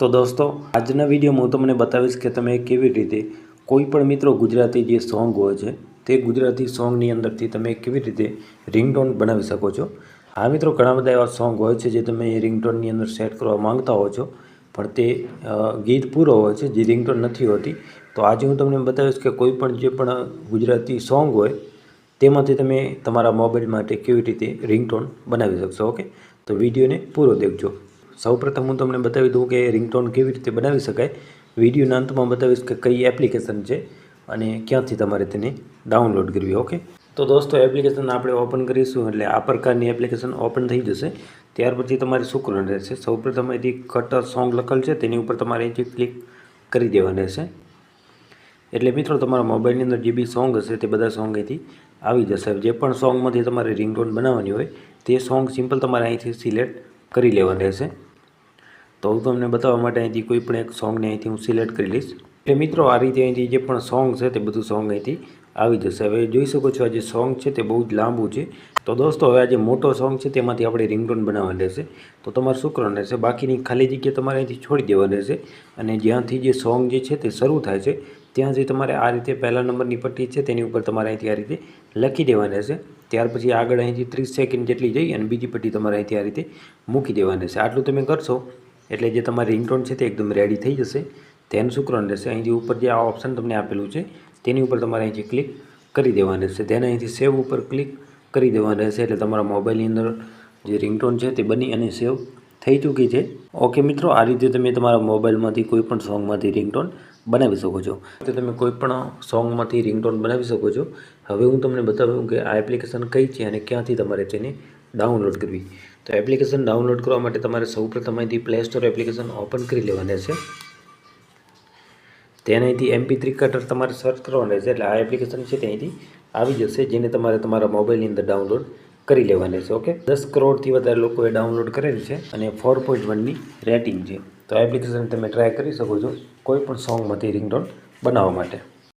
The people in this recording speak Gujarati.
તો દોસ્તો આજના વિડીયોમાં હું તમને બતાવીશ કે તમે કેવી રીતે કોઈ પણ મિત્રો ગુજરાતી જે સોંગ હોય છે તે ગુજરાતી સોંગની અંદરથી તમે કેવી રીતે રિંગટોન બનાવી શકો છો। હા મિત્રો, ઘણા બધા એવા સોંગ હોય છે જે તમે રિંગટોનની અંદર સેટ કરવા માંગતા હો છો, પણ તે ગીત પૂરો હોય છે, જે રિંગટોન નથી હોતી। તો આજે હું તમને બતાવીશ કે કોઈ પણ જે પણ ગુજરાતી સોંગ હોય તેમાંથી તમે તમારા મોબાઈલ માટે કેવી રીતે રિંગટોન બનાવી શકશો। ઓકે, તો વિડીયોને પૂરો દેખજો। સૌપ્રથમ હું તમને બતાવી દઉં કે રિંગટોન કેવી રીતે બનાવી શકાય। વિડીયોના અંતમાં બતાવીશ કે કઈ એપ્લિકેશન છે અને ક્યાંથી તમારે તેને ડાઉનલોડ કરવી। ઓકે, તો દોસ્તો એપ્લિકેશન આપણે ઓપન કરીશું એટલે આ પ્રકારની એપ્લિકેશન ઓપન થઈ જશે। ત્યાર પછી તમારે શું કરવાનું રહેશે, સૌપ્રથમ અહીંથી કટ સોંગ લખેલ છે તેની ઉપર તમારે અહીંથી ક્લિક કરી દેવાનું રહેશે। એટલે મિત્રો તમારા મોબાઈલની અંદર જે બી સોંગ હશે તે બધા સોંગ અહીંથી આવી જશે। જે પણ સોંગમાંથી તમારે રિંગટોન બનાવવાની હોય તે સોંગ સિમ્પલ તમારે અહીંથી સિલેક્ટ કરી લેવાનું રહેશે। તો હું તમને બતાવવા માટે અહીંથી કોઈ પણ એક સોંગને અહીંથી હું સિલેક્ટ કરી લઈશ। એટલે મિત્રો આ રીતે અહીંથી જે પણ સોંગ છે તે બધું સોંગ અહીંથી આવી જશે। હવે જોઈ શકો છો આ જે સોંગ છે તે બહુ જ લાંબુ છે। તો દોસ્તો હવે આ જે મોટો સોંગ છે તેમાંથી આપણે રિંગટોન બનાવવાનું રહેશે। તો તમારે શું કરવાનું રહેશે, બાકીની ખાલી જગ્યા તમારે અહીંથી છોડી દેવાની રહેશે અને જ્યાંથી જે સોંગ જે છે તે શરૂ થાય છે ત્યાંથી તમારે આ રીતે પહેલા નંબરની પટ્ટી છે તેની ઉપર તમારે અહીંથી આ રીતે લખી દેવાની રહેશે। ત્યાર પછી આગળ અહીંથી 30 સેકન્ડ જેટલી જઈ અને બીજી પટ્ટી તમારે અહીંથી આ રીતે મૂકી દેવાની રહેશે। આટલું તમે કરશો એટલે જે તમારી રિંગટોન છે તે એકદમ રેડી થઈ જશે। તેનું શું કરવાનું રહેશે, અહીંથી ઉપર જે આ ઓપ્શન તમને આપેલું છે તેની ઉપર તમારે અહીંથી ક્લિક કરી દેવાનું રહેશે। તેને અહીંથી સેવ ઉપર ક્લિક કરી દેવાનું રહેશે એટલે તમારા મોબાઈલની અંદર જે રિંગટોન છે તે બની અને સેવ થઈ ચૂકી છે। ઓકે મિત્રો, આ રીતે તમે તમારા મોબાઈલમાંથી કોઈ પણ સોંગમાંથી રિંગટોન બનાવી શકો છો। તો તમે કોઈ પણ સોંગમાંથી રિંગટોન બનાવી શકો છો। હવે હું તમને બતાવું કે આ એપ્લિકેશન કઈ છે અને ક્યાંથી તમારે તેને ડાઉનલોડ કરવી। તો એપ્લિકેશન ડાઉનલોડ કરવા માટે તમારે સૌપ્રથમ અહીંથી પ્લે સ્ટોર એપ્લિકેશન ઓપન કરી લેવાની રહેશે। તેને અહીંથી MP3 કટર તમારે સર્ચ કરવાનું રહેશે એટલે આ એપ્લિકેશન છે તે અહીંથી આવી જશે, જેને તમારે તમારા મોબાઈલની અંદર ડાઉનલોડ કરી લેવાની રહેશે। ઓકે, 10 કરોડથી વધારે લોકોએ ડાઉનલોડ કરેલી છે અને 4.1ની રેટિંગ છે। તો આ એપ્લિકેશન તમે ટ્રાય કરી શકો છો કોઈ પણ સોંગમાંથી રિંગટોન બનાવવા માટે।